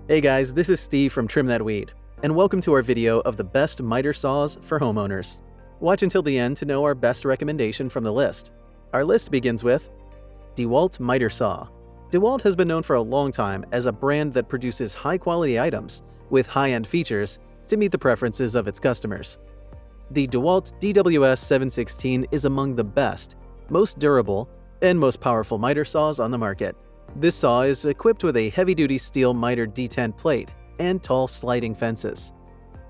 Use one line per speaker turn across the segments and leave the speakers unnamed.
Hey guys, this is Steve from Trim That Weed, and welcome to our video of the best miter saws for homeowners. Watch until the end to know our best recommendation from the list. Our list begins with DEWALT Miter Saw. DEWALT has been known for a long time as a brand that produces high-quality items with high-end features to meet the preferences of its customers. The DEWALT DWS716 is among the best, most durable, and most powerful miter saws on the market. This saw is equipped with a heavy-duty steel miter detent plate and tall sliding fences,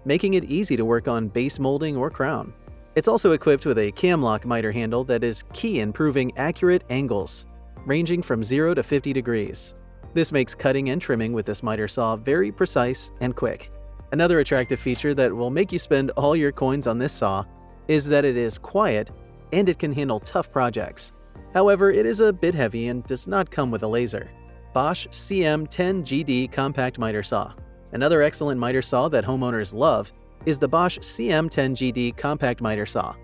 making it easy to work on base molding or crown. It's also equipped with a cam-lock miter handle that is key in proving accurate angles, ranging from 0 to 50 degrees. This makes cutting and trimming with this miter saw very precise and quick. Another attractive feature that will make you spend all your coins on this saw is that it is quiet and it can handle tough projects. However, it is a bit heavy and does not come with a laser. BOSCH CM10GD Compact Miter Saw. Another excellent miter saw that homeowners love is the BOSCH CM10GD Compact Miter Saw.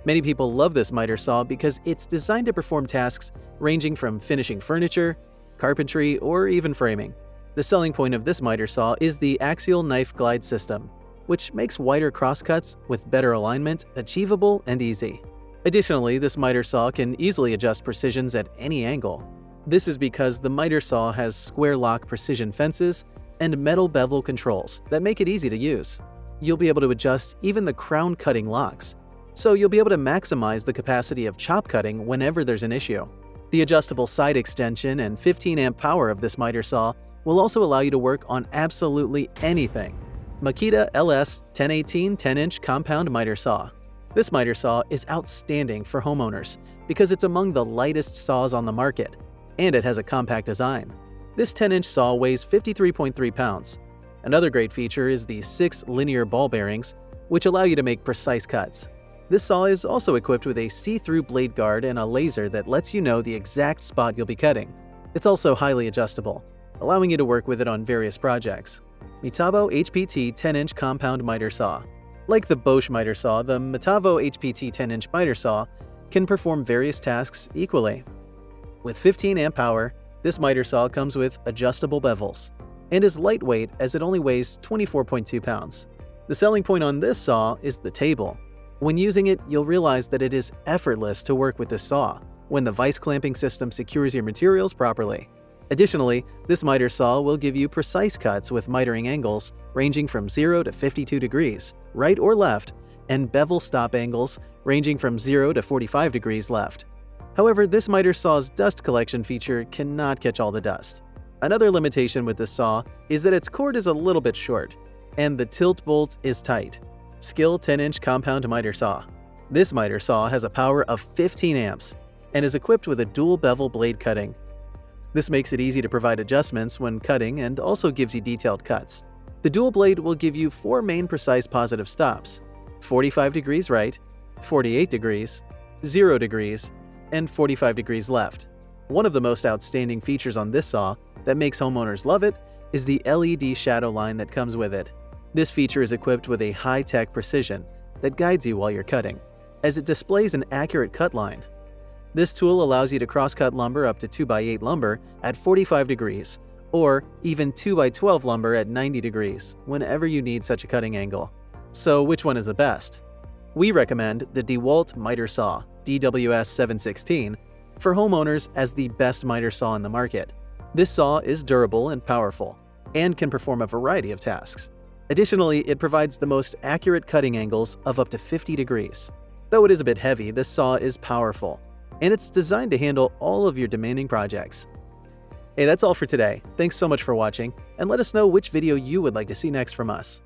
Many people love this miter saw because it's designed to perform tasks ranging from finishing furniture, carpentry, or even framing. The selling point of this miter saw is the axial knife glide system, which makes wider crosscuts with better alignment achievable and easy. Additionally, this miter saw can easily adjust precisions at any angle. This is because the miter saw has square lock precision fences and metal bevel controls that make it easy to use. You'll be able to adjust even the crown cutting locks, so you'll be able to maximize the capacity of chop cutting whenever there's an issue. The adjustable side extension and 15-amp power of this miter saw will also allow you to work on absolutely anything. Makita LS1018 10-inch compound miter saw. This miter saw is outstanding for homeowners because it's among the lightest saws on the market, and it has a compact design. This 10-inch saw weighs 53.3 pounds. Another great feature is the 6 linear ball bearings, which allow you to make precise cuts. This saw is also equipped with a see-through blade guard and a laser that lets you know the exact spot you'll be cutting. It's also highly adjustable, allowing you to work with it on various projects. Makita HPT 10-inch compound miter saw. Like the BOSCH miter saw, the Makita HPT 10-inch miter saw can perform various tasks equally. With 15-amp power, this miter saw comes with adjustable bevels and is lightweight as it only weighs 24.2 pounds. The selling point on this saw is the table. When using it, you'll realize that it is effortless to work with this saw when the vise clamping system secures your materials properly. Additionally, this miter saw will give you precise cuts with mitering angles ranging from 0 to 52 degrees, right or left, and bevel stop angles ranging from 0 to 45 degrees left. However, this miter saw's dust collection feature cannot catch all the dust. Another limitation with this saw is that its cord is a little bit short, and the tilt bolt is tight. Skill 10-inch compound miter saw. This miter saw has a power of 15 amps and is equipped with a dual bevel blade cutting. This makes it easy to provide adjustments when cutting and also gives you detailed cuts. The dual blade will give you 4 main precise positive stops: 45 degrees right, 48 degrees, 0 degrees, and 45 degrees left. One of the most outstanding features on this saw that makes homeowners love it is the LED shadow line that comes with it. This feature is equipped with a high-tech precision that guides you while you're cutting, as it displays an accurate cut line. This tool allows you to cross-cut lumber up to 2x8 lumber at 45 degrees, or even 2x12 lumber at 90 degrees, whenever you need such a cutting angle. So which one is the best? We recommend the DEWALT Miter Saw DWS716 for homeowners as the best miter saw in the market. This saw is durable and powerful, and can perform a variety of tasks. Additionally, it provides the most accurate cutting angles of up to 50 degrees. Though it is a bit heavy, this saw is powerful, and it's designed to handle all of your demanding projects. Hey, that's all for today. Thanks so much for watching, and let us know which video you would like to see next from us.